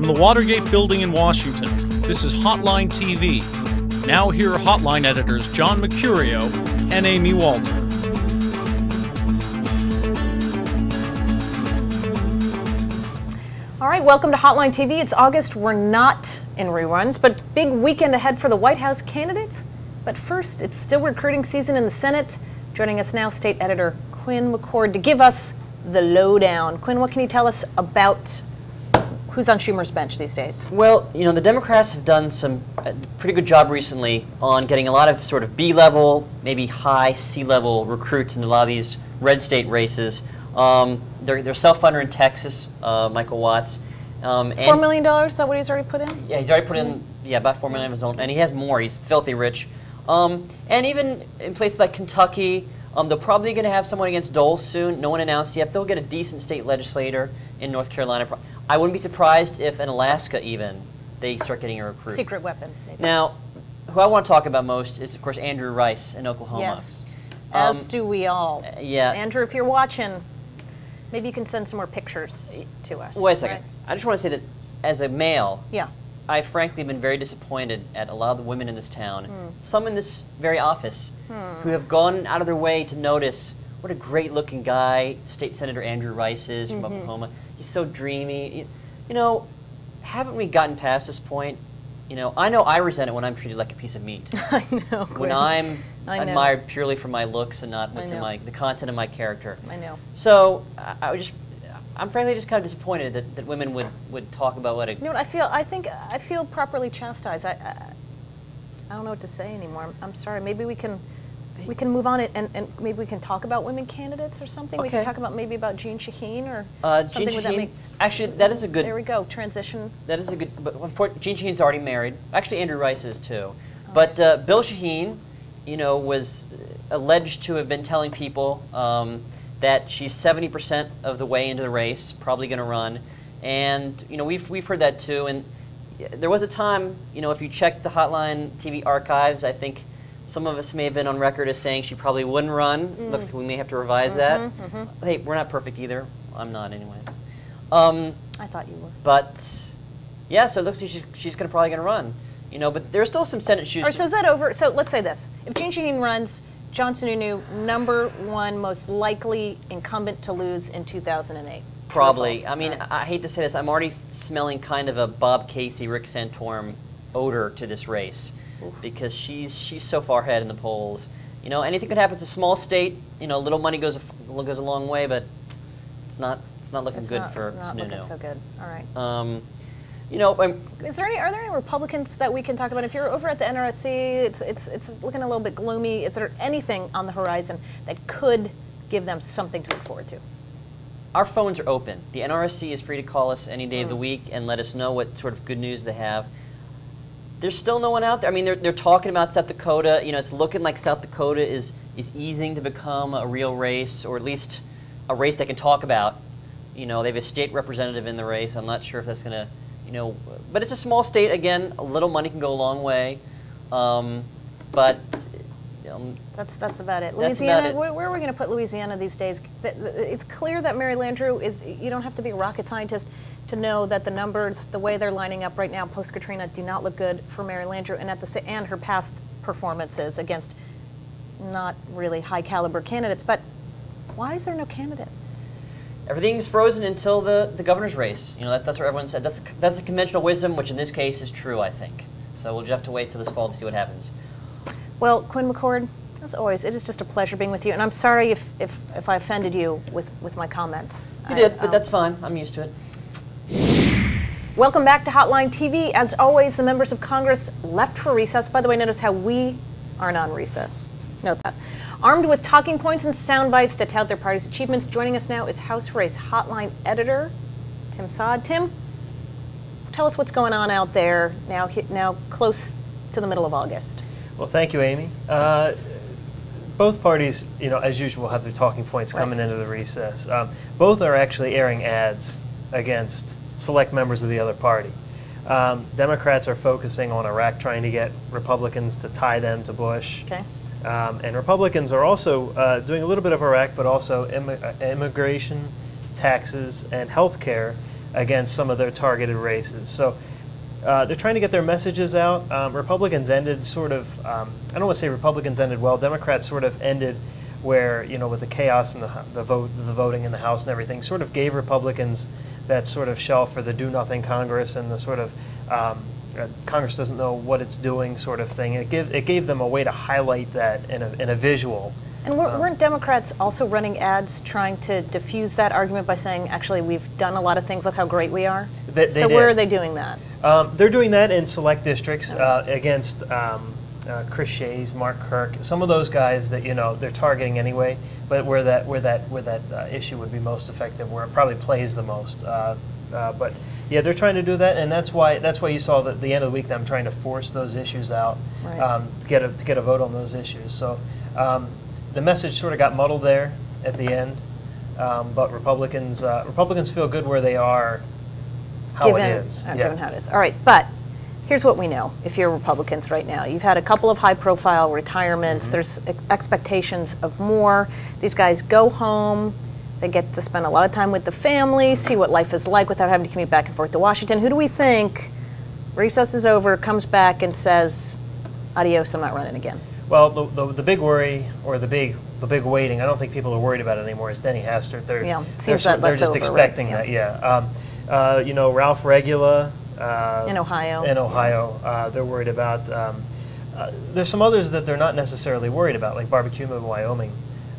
From the Watergate Building in Washington, this is Hotline TV. Now here are Hotline editors John Mercurio and Amy Walter. All right, welcome to Hotline TV. It's August. We're not in reruns, but big weekend ahead for the White House candidates. But first, it's still recruiting season in the Senate. Joining us now, State Editor Quinn McCord to give us the lowdown. Quinn, what can you tell us about who's on Schumer's bench these days? Well, you know, the Democrats have done some pretty good job recently on getting a lot of sort of B-level, maybe high C-level recruits into a lot of these red state races. They're self-funder in Texas, Michael Watts. $4 million, is that what he's already put in? Yeah, he's already put in, about $4 million of his own, and he has more. He's filthy rich. And even in places like Kentucky, they're probably going to have someone against Dole soon. No one announced yet. They'll get a decent state legislator in North Carolina. I wouldn't be surprised if in Alaska even they start getting a recruit. Secret weapon. Maybe. Now, who I want to talk about most is, of course, Andrew Rice in Oklahoma. Yes, as do we all. Yeah. Andrew, if you're watching, maybe you can send some more pictures to us. Wait a second. Right? I just want to say that as a male, yeah, I've frankly been very disappointed at a lot of the women in this town, some in this very office, who have gone out of their way to notice what a great-looking guy State Senator Andrew Rice is from Oklahoma. He's so dreamy. You know, haven't we gotten past this point? You know I resent it when I'm treated like a piece of meat. I know. When I'm admired purely for my looks and not what's in the content of my character. I know. So I'm frankly just kind of disappointed that women would talk about what a... You know what, I feel properly chastised. I don't know what to say anymore. I'm sorry. Maybe we can move on and maybe we can talk about women candidates or something. Okay. We can talk about maybe about Jean Shaheen or something. Jean Shaheen, that make... Actually, that is a good... There we go, transition. That is a good... But Jean Shaheen's already married. Actually, Andrew Rice is too. But Bill Shaheen, you know, was alleged to have been telling people that she's 70% of the way into the race, probably going to run. And, you know, we've heard that too. And there was a time, you know, if you check the Hotline TV archives, I think some of us may have been on record as saying she probably wouldn't run. Looks like we may have to revise that. Hey, we're not perfect either. I'm not anyways. I thought you were. But, yeah, so it looks like she's probably going to run. You know, but there's still some Senate shoes. All right, so is that over? So let's say this. If Jean Shaheen runs, John Sununu, #1 most likely incumbent to lose in 2008. Probably. I mean, I hate to say this. I'm already smelling kind of a Bob Casey, Rick Santorum odor to this race. Because she's so far ahead in the polls. You know, anything could happen. It's a small state. You know, little money goes a long way, but it's not looking good for Sununu. Not looking so good. All right. You know, are there any Republicans that we can talk about? If you're over at the NRSC, it's looking a little bit gloomy. Is there anything on the horizon that could give them something to look forward to? Our phones are open. The NRSC is free to call us any day of the week and let us know what sort of good news they have. There's still no one out there. I mean, they're talking about South Dakota. You know, it's looking like South Dakota is easing to become a real race, or at least a race they can talk about. You know, they have a state representative in the race. I'm not sure if that's going to, you know, but it's a small state. Again, a little money can go a long way. But that's about it. Louisiana, where are we going to put Louisiana these days? It's clear that Mary Landrieu is. You don't have to be a rocket scientist to know that the numbers, the way they're lining up right now, post Katrina, do not look good for Mary Landrieu, and her past performances against not really high caliber candidates. But why is there no candidate? Everything's frozen until the governor's race. You know, that's what everyone said. That's the conventional wisdom, which in this case is true, I think. So we'll just have to wait till this fall to see what happens. Well, Quinn McCord, as always, it is just a pleasure being with you, and I'm sorry if I offended you with my comments. You did, but that's fine. I'm used to it. Welcome back to Hotline TV. As always, the members of Congress left for recess. By the way, notice how we aren't on recess. Note that. Armed with talking points and sound bites to tout their party's achievements, joining us now is House Race Hotline editor Tim Sahd. Tim, tell us what's going on out there now close to the middle of August. Well, thank you, Amy. Both parties, you know, as usual, have their talking points coming into the recess. Both are actually airing ads against select members of the other party. Democrats are focusing on Iraq, trying to get Republicans to tie them to Bush. Okay. And Republicans are also doing a little bit of Iraq, but also immigration, taxes, and health care, against some of their targeted races. So they're trying to get their messages out. Republicans ended sort of, I don't want to say Republicans ended well, Democrats sort of ended where, you know, with the chaos and the voting in the House and everything, sort of gave Republicans that sort of shell for the do-nothing Congress and the sort of Congress doesn't know what it's doing sort of thing. It gave them a way to highlight that in a visual. And weren't Democrats also running ads trying to diffuse that argument by saying, actually, we've done a lot of things, look how great we are? So where are they doing that? They're doing that in select districts against Chris Shays, Mark Kirk, some of those guys that, you know, they're targeting anyway, but where that issue would be most effective, where it probably plays the most. But yeah, they're trying to do that, and that's why you saw that at the end of the week them trying to force those issues out, to get a vote on those issues. So the message sort of got muddled there at the end, but Republicans feel good where they are, how it is. Given how it is. All right, but here's what we know. If you're Republicans right now, you've had a couple of high-profile retirements. There's expectations of more. These guys go home. They get to spend a lot of time with the family, see what life is like without having to commute back and forth to Washington. Who do we think recess is over, comes back and says, adios, I'm not running again? Well, the big worry, or the big waiting, I don't think people are worried about it anymore, is Denny Hastert. They're just over, expecting that, you know, Ralph Regula. In Ohio. They're worried about, there's some others that they're not necessarily worried about, like Barbecue in Wyoming,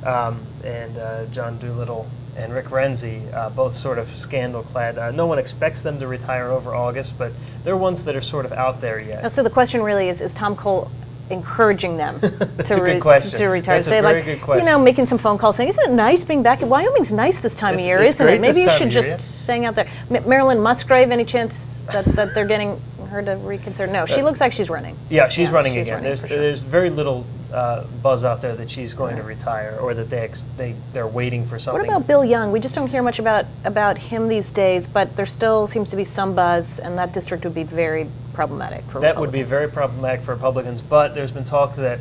and John Doolittle and Rick Renzi, both sort of scandal-clad. No one expects them to retire over August, but they're ones that are sort of out there yet. So the question really is Tom Cole encouraging them to retire? That's a very good question. You know, making some phone calls saying, isn't it nice being back? Wyoming's nice this time of year, isn't it? Maybe you should just hang out there. Marilyn Musgrave, any chance that they're getting her to reconsider? No, she looks like she's running. Yeah, she's running again. There's very little buzz out there that she's going to retire, or that they're waiting for something. What about Bill Young? We just don't hear much about him these days, but there still seems to be some buzz, and that district would be very problematic for Republicans. That would be very problematic for Republicans, but there's been talk that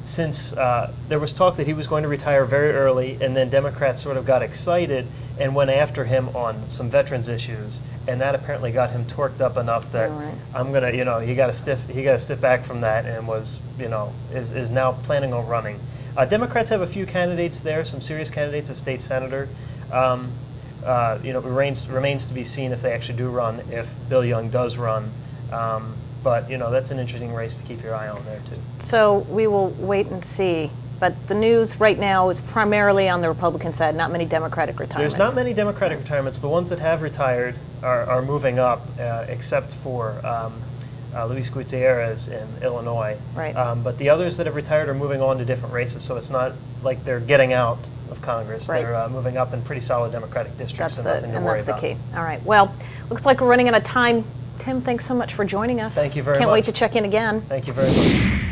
since there was talk that he was going to retire very early, and then Democrats sort of got excited and went after him on some veterans issues, and that apparently got him torqued up enough that I'm gonna, you know, he got to step back from that, and was, you know, is now planning on running. Democrats have a few candidates there, some serious candidates, a state senator. You know, it remains to be seen if they actually do run, if Bill Young does run. But, you know, that's an interesting race to keep your eye on there, too. So we will wait and see. But the news right now is primarily on the Republican side, not many Democratic retirements. There's not many Democratic retirements. The ones that have retired are moving up, except for Luis Gutierrez in Illinois. Right. But the others that have retired are moving on to different races, so it's not like they're getting out of Congress. Right. They're moving up in pretty solid Democratic districts, and nothing to worry about. That's the key. All right. Well, looks like we're running out of time. Tim, thanks so much for joining us. Thank you very much. Can't wait to check in again. Thank you very much.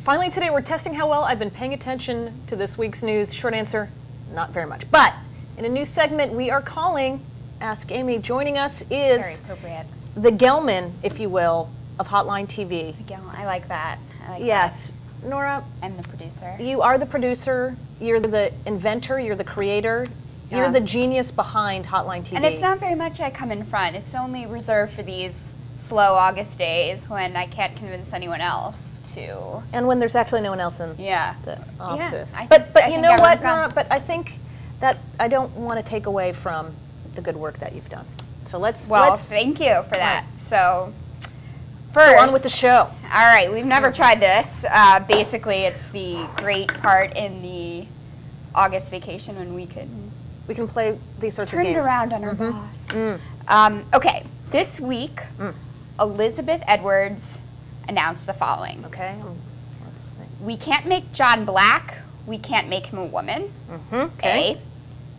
Finally, today we're testing how well I've been paying attention to this week's news. Short answer, not very much. But in a new segment we are calling Ask Amy. Joining us is very appropriate. The Gelman, if you will, of Hotline TV. I like that. Yes. Nora, I'm the producer. You are the producer. You're the inventor. You're the creator. You're the genius behind Hotline TV. And it's not very much I come in front. It's only reserved for these slow August days when I can't convince anyone else to. And when there's actually no one else in the office. Yeah, but you know what, Nora? But I think that I don't want to take away from the good work that you've done. So let's. Thank you for that. Right. So first, on with the show. All right, we've never tried this. Basically, it's the great part in the August vacation when we can play these sorts of games. Turn it around on our boss. Okay, this week, Elizabeth Edwards announced the following. Okay, let's see. We can't make John black. We can't make him a woman. Okay. A.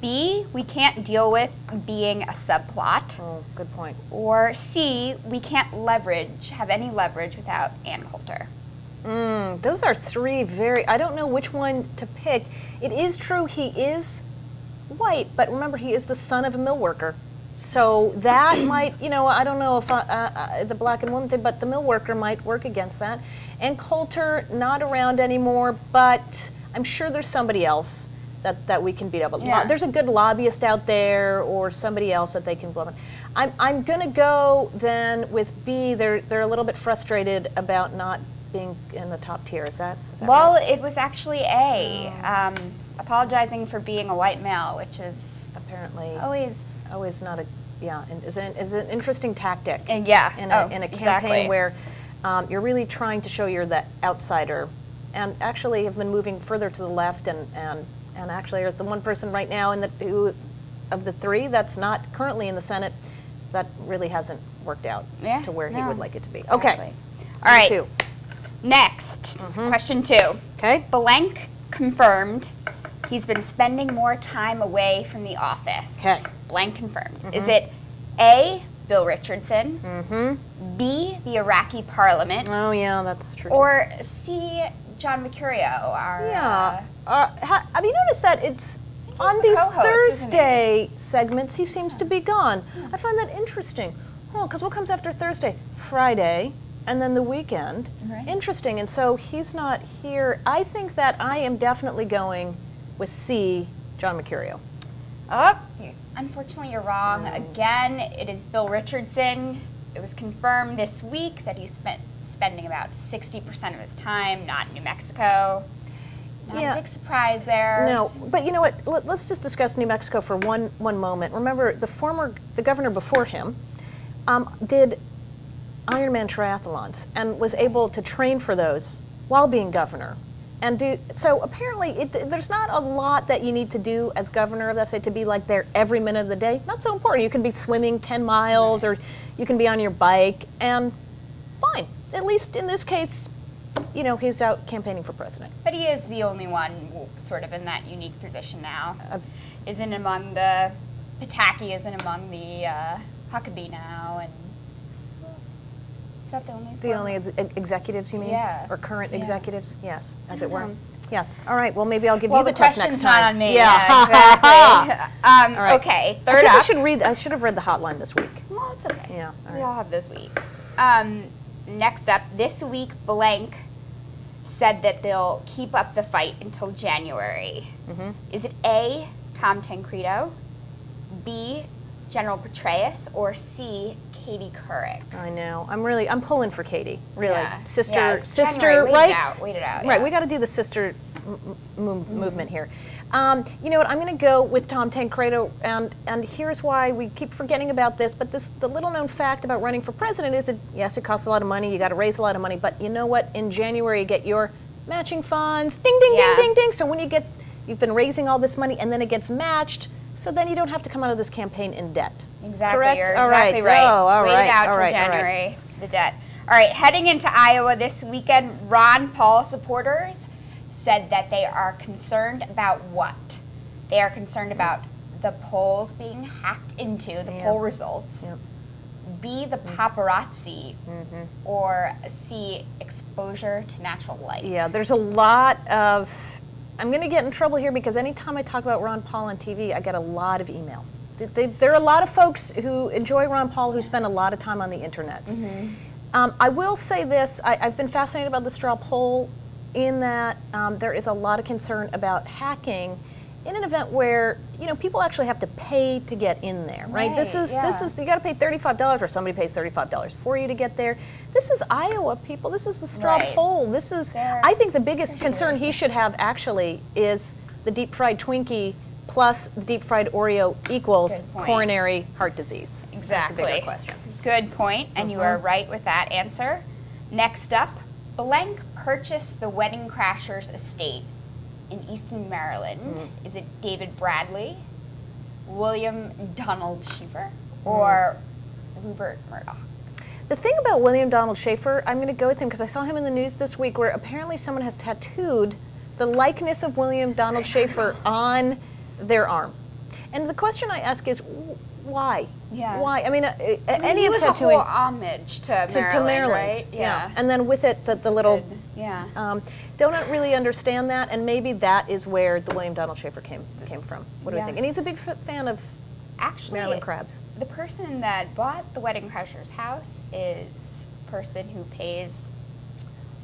B. We can't deal with being a subplot. Oh, good point. Or C. We can't have any leverage without Ann Coulter. Those are three I don't know which one to pick. It is true he is white, but remember he is the son of a mill worker. So that might, I don't know if the black and woman thing, but the mill worker might work against that. And Coulter, not around anymore, but I'm sure there's somebody else that we can beat up. Yeah. There's a good lobbyist out there or somebody else that they can blow on. I'm going to go then with B. They're a little bit frustrated about not being in the top tier. Is that well, right? it was actually A. Apologizing for being a white male, which is apparently always not a, yeah, and is an interesting tactic. Yeah. In a campaign where you're really trying to show you're the outsider, and actually have been moving further to the left, and actually there's the one person right now who of the three that's not currently in the Senate that really hasn't worked out to where he would like it to be. Exactly. Okay. All right. 2. Next, question 2. Okay. Blank confirmed he's been spending more time away from the office. Okay. Blank confirmed. Is it A, Bill Richardson, B, the Iraqi parliament, Oh yeah, that's true. or C, John Mercurio, our have you noticed that it's on the these co-host, isn't he? Thursday segments he seems to be gone? I find that interesting. Because what comes after Thursday? Friday, and then the weekend. Right. Interesting, and so he's not here. I think that I am definitely going with C, John Mercurio. Unfortunately, you're wrong. Again, it is Bill Richardson. It was confirmed this week that he's spending about 60% of his time not in New Mexico. Not a big surprise there. No, but you know what? Let's just discuss New Mexico for one moment. Remember, the governor before him did Ironman triathlons and was able to train for those while being governor. So apparently, there's not a lot that you need to do as governor of that state to be like there every minute of the day. Not so important. You can be swimming 10 miles, or you can be on your bike, and fine. At least in this case, you know, he's out campaigning for president. But he is the only one sort of in that unique position now. Isn't among the Pataki, isn't among the Huckabee now, and who else? Is that the only? The only executives, you mean? Yeah. Or current executives? Yes, as it were. know. Yes. All right. Well, maybe I'll give you the test next question's time. not on me. Yeah. Exactly. All right. Okay. I Third guess up. I should have read the hotline this week. Well, it's okay. Yeah. All We right. all have those weeks. Next up, this week, blank said that they'll keep up the fight until January. Is it A, Tom Tancredo, B, General Petraeus, or C, Katie Couric? I know. I'm pulling for Katie. Really. Yeah. Sister, January, right? Wait it out. Right. Yeah. We got to do the sister movement here. You know what? I'm going to go with Tom Tancredo, and here's why we keep forgetting about this. But the little known fact about running for president is that yes, it costs a lot of money. You got to raise a lot of money. But you know what? In January, you get your matching funds. Ding, ding, ding, ding, ding. So when you've been raising all this money, and then it gets matched. So then you don't have to come out of this campaign in debt. Exactly. Correct? You're All exactly right. right. Oh, all Wait right. it out All till right. January, the debt. All right, heading into Iowa this weekend, Ron Paul supporters said that they are concerned about what? They are concerned about the polls being hacked into, the poll results, B, the paparazzi, or C, exposure to natural light. Yeah, there's a lot of, I'm going to get in trouble here because anytime I talk about Ron Paul on TV, I get a lot of email. There are a lot of folks who enjoy Ron Paul who spend a lot of time on the internet. I will say this, I've been fascinated about the straw poll in that there is a lot of concern about hacking in an event where, you know, people actually have to pay to get in there, right? This is you got to pay $35 or somebody pays $35 for you to get there. This is Iowa, people. This is the straw poll. This is, I think the biggest concern he should have actually is the deep fried Twinkie plus the deep fried Oreo equals coronary heart disease. Exactly. That's a bigger question. Good point, and you are right with that answer. Next up, blank purchased the Wedding Crashers estate in Easton, Maryland. Is it David Bradley, William Donald Schaefer, or Rupert Murdoch? The thing about William Donald Schaefer, I'm going to go with him because I saw him in the news this week where apparently someone has tattooed the likeness of William Donald Schaefer on their arm. And the question I ask is, why? Yeah. Why? I mean, any of was tattooing a whole homage to Maryland, right? Yeah. And then with it, the little. Yeah. Don't really understand that, and maybe that is where the William Donald Schaefer came from. What do we think? And he's a big fan of Maryland crabs. The person that bought the Wedding Crashers house is the person who pays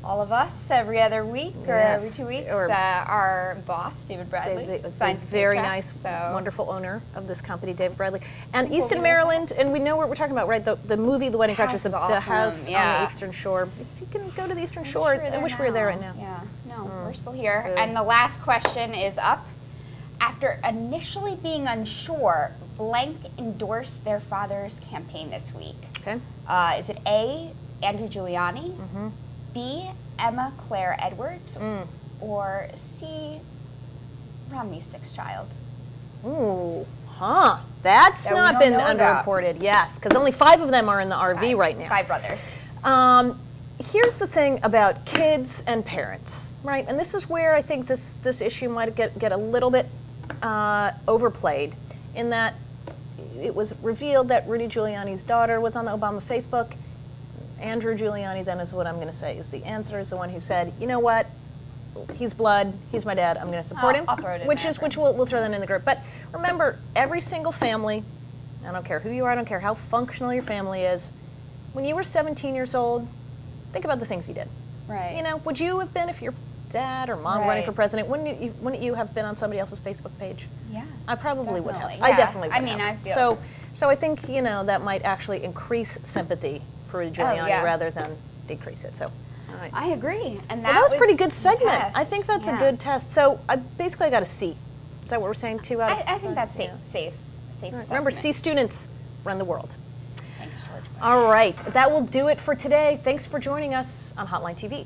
all of us every other week or every 2 weeks. Or Our boss, David Bradley, signs very paychecks, nice, wonderful owner of this company, David Bradley. And Easton, Maryland, and we know what we're talking about, right? The movie, The Wedding Crashers, the house on the Eastern Shore. If you can go to the Eastern Shore, I wish we were there right now. Yeah, no, we're still here. And the last question is up. After initially being unsure, blank endorsed their father's campaign this week. Okay. Is it A, Andrew Giuliani, B, Emma Claire Edwards, or C, Romney's sixth child? Ooh, huh. That's not been underreported. Yes, because only 5 of them are in the RV right now. 5 brothers. Here's the thing about kids and parents, right? And this is where I think this issue might get a little bit overplayed, in that it was revealed that Rudy Giuliani's daughter was on the Obama Facebook. Andrew Giuliani, then, is what I'm going to say is the answer, is the one who said, you know what, he's blood, he's my dad, I'm going to support him. I'll throw it in which we'll throw that in the group. But remember, every single family, I don't care who you are, I don't care how functional your family is, when you were 17 years old, think about the things you did. Right. You know, would you have been, if your dad or mom running for president, wouldn't you have been on somebody else's Facebook page? Yeah. I probably would have. Yeah. I definitely would have. I mean, I feel. So I think, you know, that might actually increase sympathy for Rudy Giuliani rather than decrease it. So, all right. I agree. And that was a pretty good segment. Test. I think that's a good test. So I basically got a C. Is that what we're saying? 2 out of? I think that's safe. Right. Remember, C students run the world. Thanks, George. All right. That will do it for today. Thanks for joining us on Hotline TV.